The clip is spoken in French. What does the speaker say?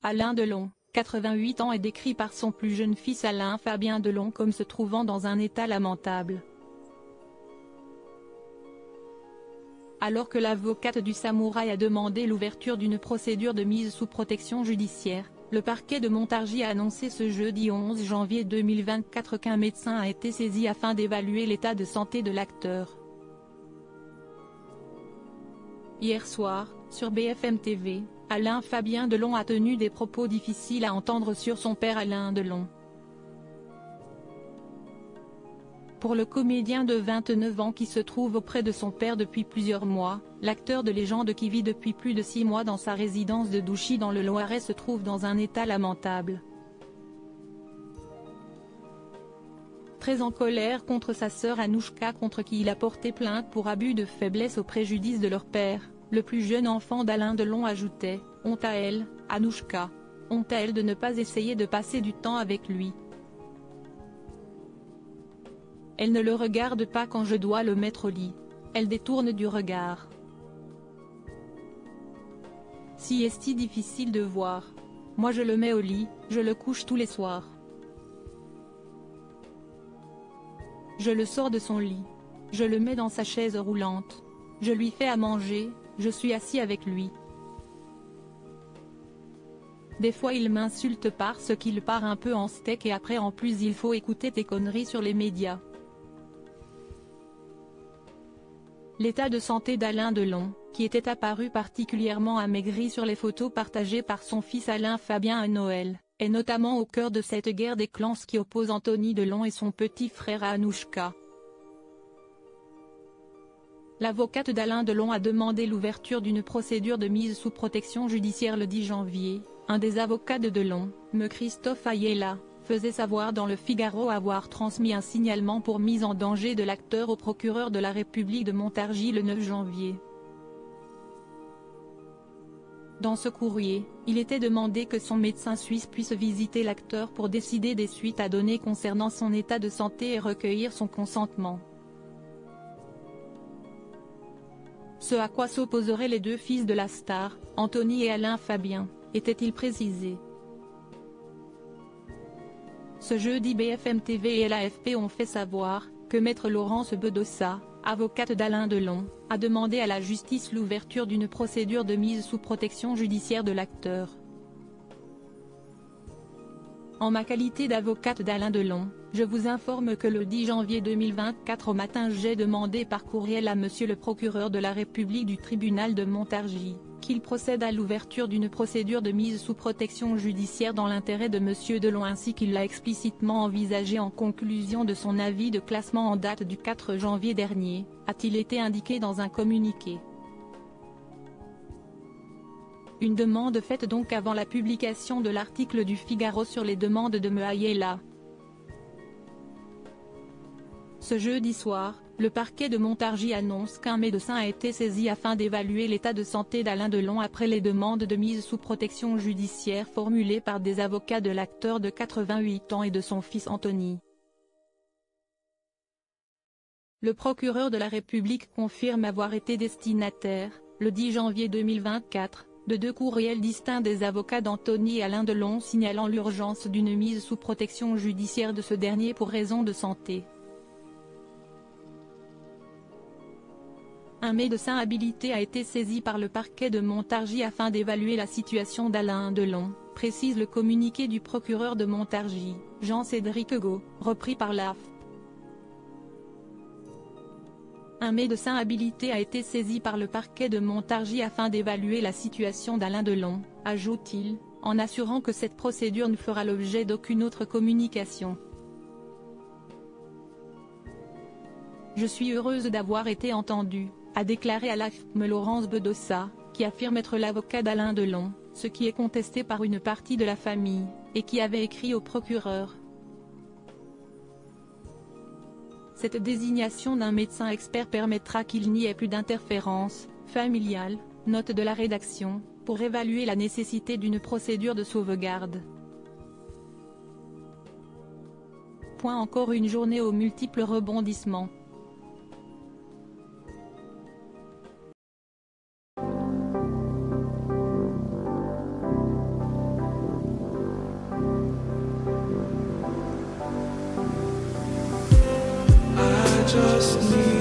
Alain Delon, 88 ans est décrit par son plus jeune fils Alain Fabien Delon comme se trouvant dans un état lamentable. Alors que l'avocate du samouraï a demandé l'ouverture d'une procédure de mise sous protection judiciaire, le parquet de Montargis a annoncé ce jeudi 11 janvier 2024 qu'un médecin a été saisi afin d'évaluer l'état de santé de l'acteur. Hier soir, sur BFM TV, Alain Fabien Delon a tenu des propos difficiles à entendre sur son père Alain Delon. Pour le comédien de 29 ans qui se trouve auprès de son père depuis plusieurs mois, l'acteur de légende qui vit depuis plus de 6 mois dans sa résidence de Douchy dans le Loiret se trouve dans un état lamentable. Très en colère contre sa sœur Anouchka contre qui il a porté plainte pour abus de faiblesse au préjudice de leur père, le plus jeune enfant d'Alain Delon ajoutait « Honte à elle, Anouchka. Honte à elle de ne pas essayer de passer du temps avec lui. Elle ne le regarde pas quand je dois le mettre au lit. Elle détourne du regard. Si est-il difficile de voir. Moi je le mets au lit, je le couche tous les soirs. Je le sors de son lit. Je le mets dans sa chaise roulante. Je lui fais à manger, je suis assis avec lui. Des fois il m'insulte parce qu'il part un peu en steak et après en plus il faut écouter tes conneries sur les médias. » L'état de santé d'Alain Delon, qui était apparu particulièrement amaigri sur les photos partagées par son fils Alain Fabien à Noël, est notamment au cœur de cette guerre des clans qui oppose Anthony Delon et son petit frère à Anouchka. L'avocate d'Alain Delon a demandé l'ouverture d'une procédure de mise sous protection judiciaire le 10 janvier. Un des avocats de Delon, M. Christophe Ayala, faisait savoir dans le Figaro avoir transmis un signalement pour mise en danger de l'acteur au procureur de la République de Montargis le 9 janvier. Dans ce courrier, il était demandé que son médecin suisse puisse visiter l'acteur pour décider des suites à donner concernant son état de santé et recueillir son consentement. Ce à quoi s'opposeraient les deux fils de la star, Anthony et Alain Fabien, était-il précisé. Ce jeudi BFM TV et l'AFP ont fait savoir que Maître Laurence Bedossa, avocate d'Alain Delon, a demandé à la justice l'ouverture d'une procédure de mise sous protection judiciaire de l'acteur. En ma qualité d'avocate d'Alain Delon, je vous informe que le 10 janvier 2024 au matin j'ai demandé par courriel à monsieur le procureur de la République du tribunal de Montargis, qu'il procède à l'ouverture d'une procédure de mise sous protection judiciaire dans l'intérêt de monsieur Delon ainsi qu'il l'a explicitement envisagé en conclusion de son avis de classement en date du 4 janvier dernier, a-t-il été indiqué dans un communiqué. Une demande faite donc avant la publication de l'article du Figaro sur les demandes de M. Ayala. Ce jeudi soir, le parquet de Montargis annonce qu'un médecin a été saisi afin d'évaluer l'état de santé d'Alain Delon après les demandes de mise sous protection judiciaire formulées par des avocats de l'acteur de 88 ans et de son fils Anthony. Le procureur de la République confirme avoir été destinataire, le 10 janvier 2024, de 2 courriels distincts des avocats d'Anthony et Alain Delon signalant l'urgence d'une mise sous protection judiciaire de ce dernier pour raison de santé. Un médecin habilité a été saisi par le parquet de Montargis afin d'évaluer la situation d'Alain Delon, précise le communiqué du procureur de Montargis, Jean-Cédric Hugo, repris par l'AFP. Un médecin habilité a été saisi par le parquet de Montargis afin d'évaluer la situation d'Alain Delon, ajoute-t-il, en assurant que cette procédure ne fera l'objet d'aucune autre communication. Je suis heureuse d'avoir été entendue, a déclaré à l'AFP Laurence Bedossa, qui affirme être l'avocat d'Alain Delon, ce qui est contesté par une partie de la famille, et qui avait écrit au procureur. Cette désignation d'un médecin expert permettra qu'il n'y ait plus d'interférence familiale, note de la rédaction, pour évaluer la nécessité d'une procédure de sauvegarde. Encore une journée aux multiples rebondissements. just need